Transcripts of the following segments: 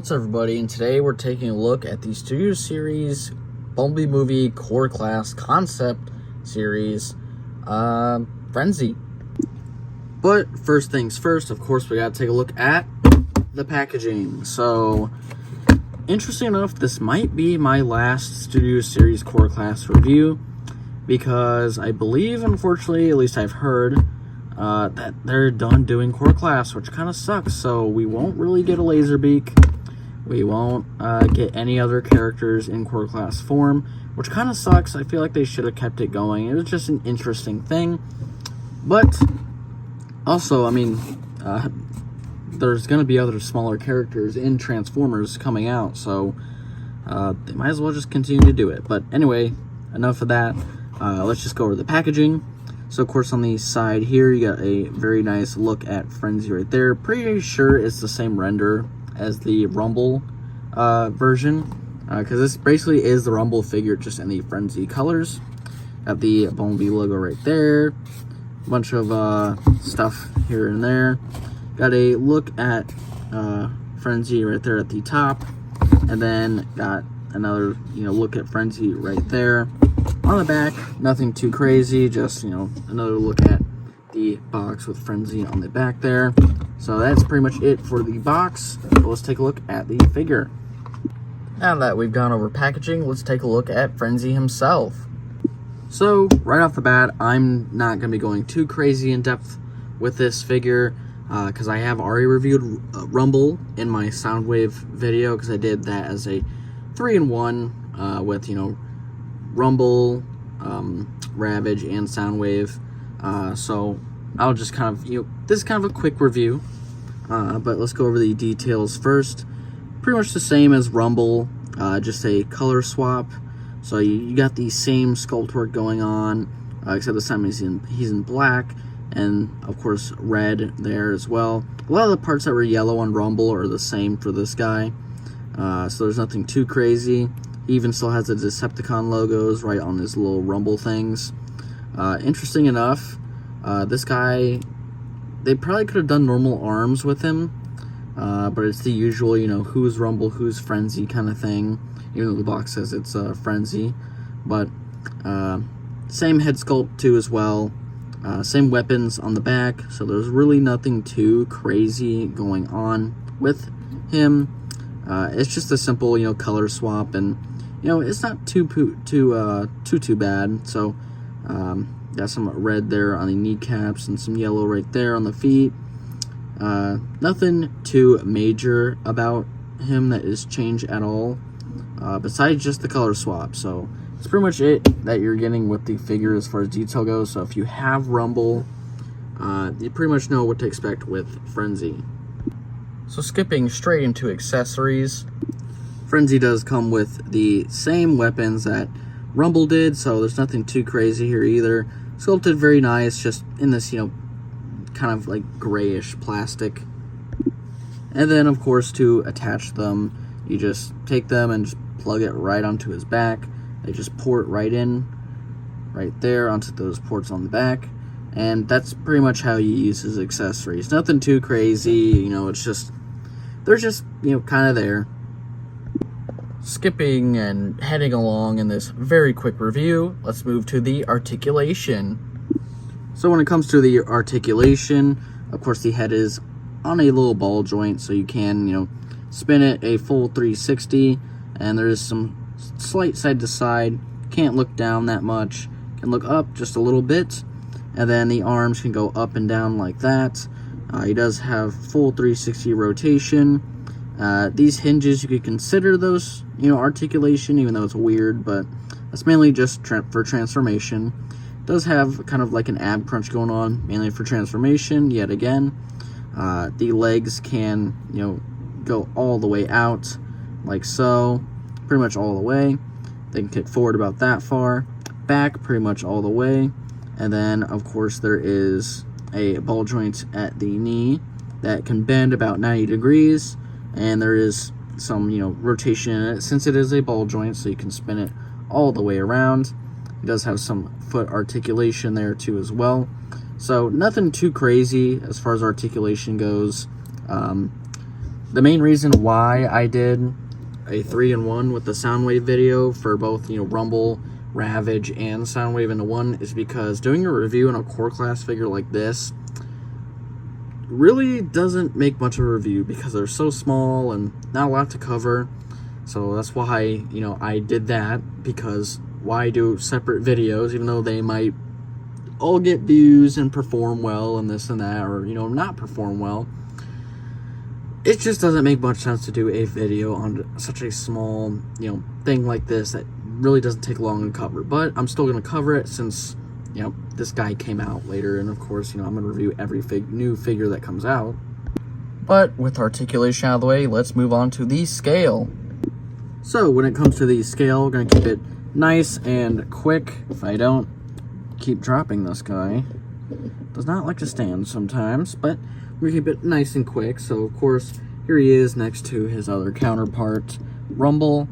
What's up, everybody, and today we're taking a look at the Studio Series Bumblebee movie core class concept series, Frenzy. But first things first, of course, we gotta take a look at the packaging. So, interesting enough, this might be my last Studio Series core class review, because I believe, unfortunately, at least I've heard, that they're done doing core class, which kind of sucks. So we won't really get a Laserbeak. We won't get any other characters in core class form, which kind of sucks. I feel like they should have kept it going. It was just an interesting thing. But also, I mean, there's going to be other smaller characters in Transformers coming out, so they might as well just continue to do it. But anyway, enough of that. Let's just go over the packaging. So, of course, on the side here, you got a very nice look at Frenzy right there. Pretty sure it's the same render as the Rumble version, because this basically is the Rumble figure, just in the Frenzy colors. Got the Bumblebee logo right there. A bunch of stuff here and there. Got a look at Frenzy right there at the top. And then got another, look at Frenzy right there. On the back, nothing too crazy, just, another look at the box with Frenzy on the back there. So that's pretty much it for the box. So let's take a look at the figure. Now that we've gone over packaging, let's take a look at Frenzy himself. So, right off the bat, I'm not going to be going too crazy in depth with this figure, because I have already reviewed Rumble in my Soundwave video, because I did that as a 3-in-1 with, Rumble, Ravage, and Soundwave. So I'll just kind of, this is kind of a quick review, but let's go over the details first. Pretty much the same as Rumble, just a color swap. So you got the same sculpt work going on, except this time he's in black, and of course red there as well. A lot of the parts that were yellow on Rumble are the same for this guy, so there's nothing too crazy. He even still has the Decepticon logos right on his little Rumble things. Interesting enough, this guy, they probably could have done normal arms with him, but it's the usual, who's Rumble, who's Frenzy kind of thing, even though the box says it's Frenzy. But same head sculpt too as well, same weapons on the back, so there's really nothing too crazy going on with him. It's just a simple, color swap, and it's not too bad. So got some red there on the kneecaps and some yellow right there on the feet. Nothing too major about him that is changed at all, besides just the color swap. So it's pretty much it that you're getting with the figure as far as detail goes. So if you have Rumble, you pretty much know what to expect with Frenzy. So skipping straight into accessories, Frenzy does come with the same weapons that Rumble did, so there's nothing too crazy here either. Sculpted very nice, just in this, kind of like grayish plastic. And then, of course, to attach them, you just take them and just plug it right onto his back. They just port right in, right there, onto those ports on the back. And that's pretty much how you use his accessories. Nothing too crazy, it's just, they're just, kind of there. Skipping and heading along in this very quick review, let's move to the articulation. So when it comes to the articulation, of course the head is on a little ball joint, so you can, spin it a full 360, and there is some slight side to side. Can't look down that much, can look up just a little bit, and then the arms can go up and down like that. He does have full 360 rotation. These hinges, you could consider those, articulation, even though it's weird, but that's mainly just for transformation. It does have kind of like an ab crunch going on, mainly for transformation, yet again. The legs can, go all the way out, like so, pretty much all the way. They can kick forward about that far, back pretty much all the way, and then, of course, there is a ball joint at the knee that can bend about 90 degrees, and there is some, rotation in it, since it is a ball joint, so you can spin it all the way around. It does have some foot articulation there too as well. So nothing too crazy as far as articulation goes. the main reason why I did a 3-in-1 with the Soundwave video for both, Rumble, Ravage, and Soundwave into one is because doing a review on a core class figure like this really doesn't make much of a review because they're so small and not a lot to cover. So that's why, I did that, because why do separate videos, even though they might all get views and perform well and this and that, or, not perform well. It just doesn't make much sense to do a video on such a small, thing like this that really doesn't take long to cover. But I'm still going to cover it since, this guy came out later. And of course, I'm going to review every new figure that comes out. But with articulation out of the way, let's move on to the scale. So when it comes to the scale, we're going to keep it nice and quick. If I don't keep dropping this guy, does not like to stand sometimes, but we keep it nice and quick. So of course, here he is next to his other counterpart, Rumble.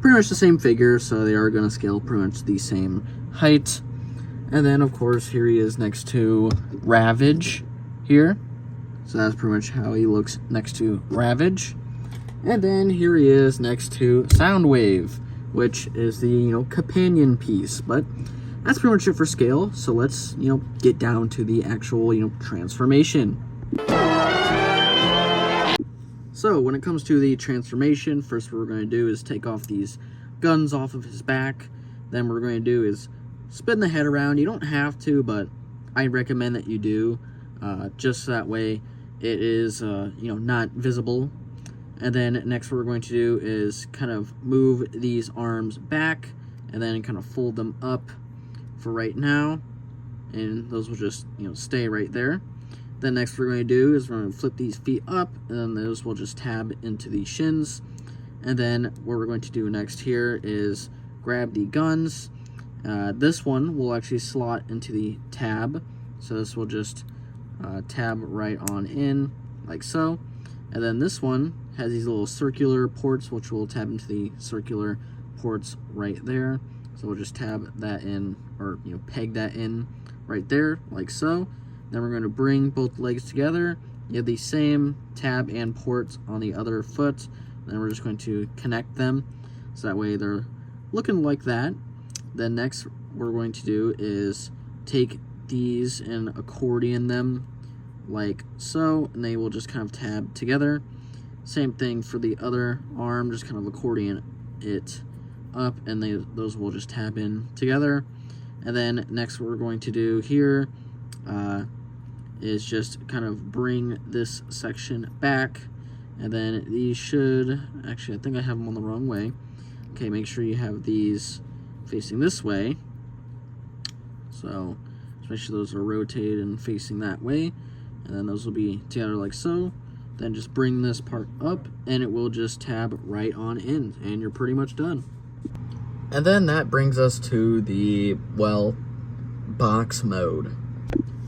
Pretty much the same figure, so they are going to scale pretty much the same height. And then of course, here he is next to Ravage here. So that's pretty much how he looks next to Ravage. And then here he is next to Soundwave, which is the, companion piece. But that's pretty much it for scale. So let's, get down to the actual, transformation. So when it comes to the transformation, first what we're going to do is take off these guns off of his back. Then what we're going to do is spin the head around. You don't have to, but I recommend that you do. Just so that way it is, not visible. And then next what we're going to do is kind of move these arms back and then kind of fold them up for right now. And those will just, stay right there. Then next what we're going to do is we're going to flip these feet up, and then those will just tab into the shins. And then what we're going to do next here is grab the guns. This one will actually slot into the tab. So this will just tab right on in, like so. And then this one has these little circular ports, which will tab into the circular ports right there. So we'll just tab that in, or peg that in right there, like so. Then we're going to bring both legs together. You have the same tab and ports on the other foot. Then we're just going to connect them, so that way they're looking like that. Then next, what we're going to do is take these and accordion them, like so, and they will just kind of tab together. Same thing for the other arm, just kind of accordion it up, and those will just tab in together. And then next what we're going to do here is just kind of bring this section back, and then these should, actually I think I have them on the wrong way. Okay, make sure you have these facing this way. So just make sure those are rotated and facing that way, and then those will be together like so. Then just bring this part up and it will just tab right on in, and you're pretty much done. And then that brings us to the, well, box mode.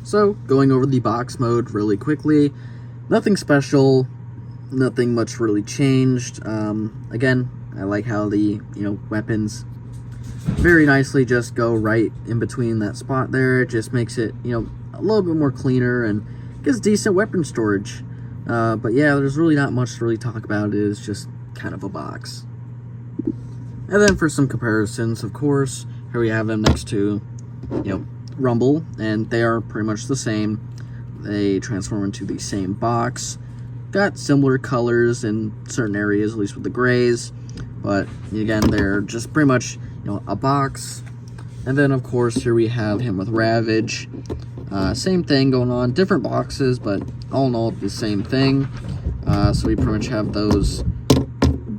So going over the box mode really quickly, nothing special, nothing much really changed. Again, I like how the, weapons very nicely just go right in between that spot there. It just makes it, a little bit more cleaner and gives decent weapon storage. But yeah, there's really not much to really talk about. It is just kind of a box. And then for some comparisons, of course, here we have them next to, Rumble, and they are pretty much the same. They transform into the same box. Got similar colors in certain areas, at least with the grays. But again, they're just pretty much, a box. And then, of course, here we have him with Ravage. Same thing going on, different boxes, but all in all, the same thing. So we pretty much have those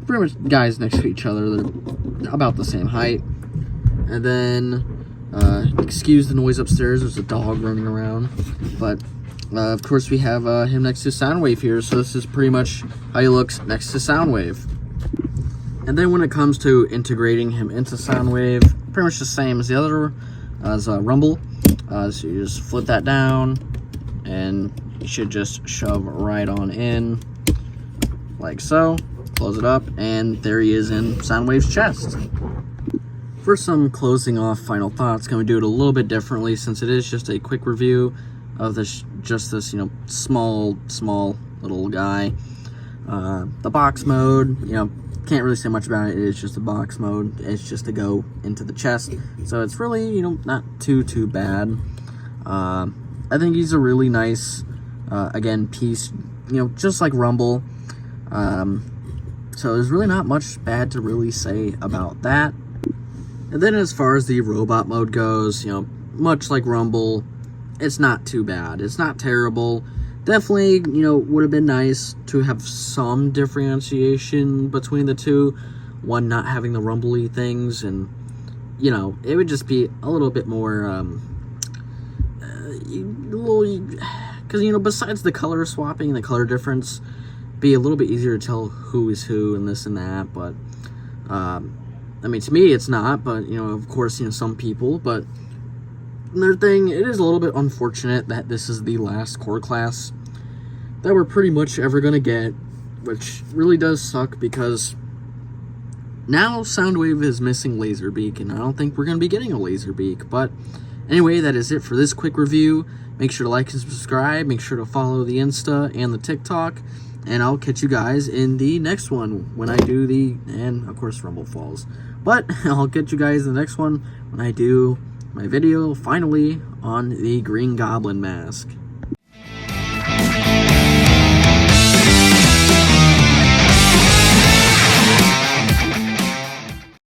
pretty much guys next to each other. They're about the same height. And then, excuse the noise upstairs, there's a dog running around. But, of course, we have him next to Soundwave here, so this is pretty much how he looks next to Soundwave. And then when it comes to integrating him into Soundwave, pretty much the same as the other, as Rumble. So you just flip that down, and you should just shove right on in, like so. Close it up, and there he is in Soundwave's chest. For some closing off final thoughts, going to do it a little bit differently since it is just a quick review of this, small little guy. The box mode, you know, can't really say much about it. It's just a box mode. It's just to go into the chest. So it's really, you know, not too bad. I think he's a really nice, again, piece, you know, just like Rumble. So there's really not much bad to really say about that. And then as far as the robot mode goes, you know, much like Rumble, it's not too bad. It's not terrible. Definitely, you know, would have been nice to have some differentiation between the two. One not having the rumbly things, and, you know, it would just be a little bit more, because, you know, besides the color swapping, the color difference, be a little bit easier to tell who is who and this and that, but, I mean, to me, it's not, but, you know, of course, you know, some people, but another thing, it is a little bit unfortunate that this is the last core class that we're pretty much ever going to get, which really does suck, because now Soundwave is missing Laserbeak, and I don't think we're going to be getting a Laserbeak, but anyway, that is it for this quick review. Make sure to like and subscribe, make sure to follow the Insta and the TikTok, and I'll catch you guys in the next one when I do and of course Rumble Falls. But I'll catch you guys in the next one when I do my video, finally, on the Green Goblin mask.